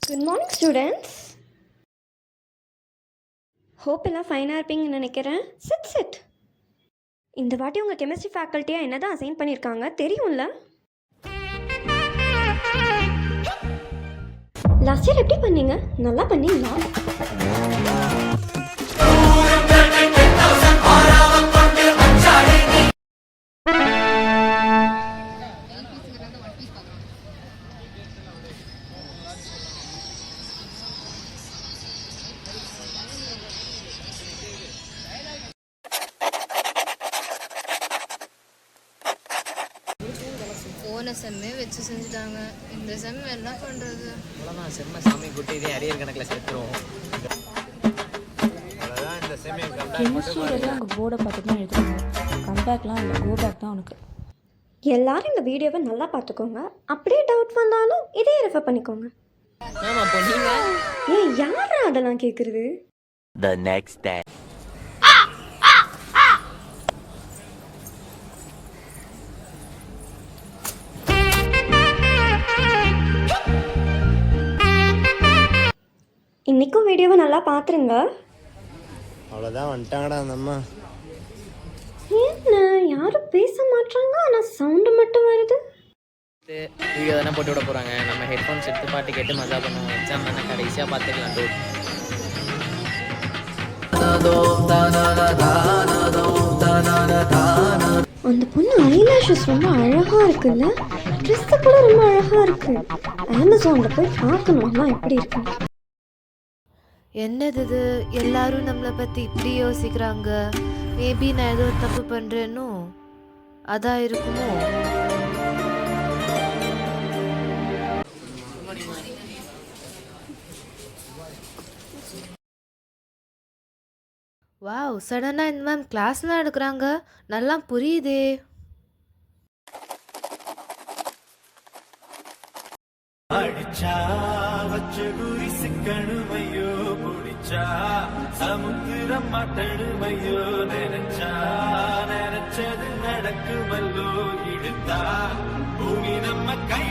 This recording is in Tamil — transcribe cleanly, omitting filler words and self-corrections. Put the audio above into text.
Good morning students. ஹோப் எல்லாம் ஃபைனாக இருப்பீங்கன்னு நினைக்கிறேன். சிட். இந்த வாட்டி உங்கள் கெமிஸ்ட்ரி ஃபேக்கல்ட்டியாக என்ன தான் அசைன் பண்ணியிருக்காங்க தெரியும்ல? லாஸ்ட் இயர் எப்படி பண்ணீங்க? நல்லா பண்ணீங்களா? போன செம்மே வச்சு செஞ்சுட்டாங்க. இந்த செம் என்ன பண்ணுறது? அவ்வளோதான், செம்ம சாமி குட்டி இதே அரியர் கணக்கில் சேர்த்துருவோம். அவ்வளோதான், இந்த செம்மை கெமிஸ்ட்ரியில் அவங்க போர்டை பார்த்து தான் எழுதுறாங்க. கம்பேக்லாம் இல்லை, கோ பேக் தான் உனக்கு. எல்லாரும் இந்த வீடியோவை நல்லா பார்த்துக்கோங்க. அப்படியே டவுட் வந்தாலும் இதே ரெஃபர் பண்ணிக்கோங்க. ஆமாம், இப்போ நீங்கள் ஏன் யாரா அதெல்லாம் கேட்குறது? The next day. இன்றைக்கும் வீடியோவை நல்லா பார்த்துருங்க. அவ்வளோதான், வந்துட்டாங்கடா அந்த அம்மா. என்ன யாரும் பேச மாட்டாங்க, ஆனால் சவுண்டு மட்டும் வருது. வீடியோ தானே போட்டு விட போகிறாங்க. நம்ம ஹெட்ஃபோன்ஸ் எடுத்து பாட்டு கேட்டு மஜா பண்ணுவோம். எக்ஸாம் தானே, கடைசியாக பார்த்துக்கலாம். அந்த பொண்ணு ஐலாஷஸ் ரொம்ப அழகாக இருக்குல்ல, ட்ரெஸ்ஸு கூட ரொம்ப அழகாக இருக்கு. அமேசானில் போய் பார்க்கணும்லாம் எப்படி இருக்கு. என்னது இது? எல்லாரும் நம்மளை பற்றி இப்படி யோசிக்கிறாங்க. மேபி நான் ஏதோ தப்பு பண்ணுறேனோ? அதான் இருக்குமோ? வாவ், சடனாக இந்த மேம் கிளாஸ்லாம் எடுக்கிறாங்க. நல்லா புரியுதே. அடிச்சா வச்ச குறி சிக்கணுமையோ, முடிச்சா சமுத்திரம் மாட்டணுமையோ, நினைச்சது நடக்குமல்லோ, இழுத்தா பூமி நம்ம கை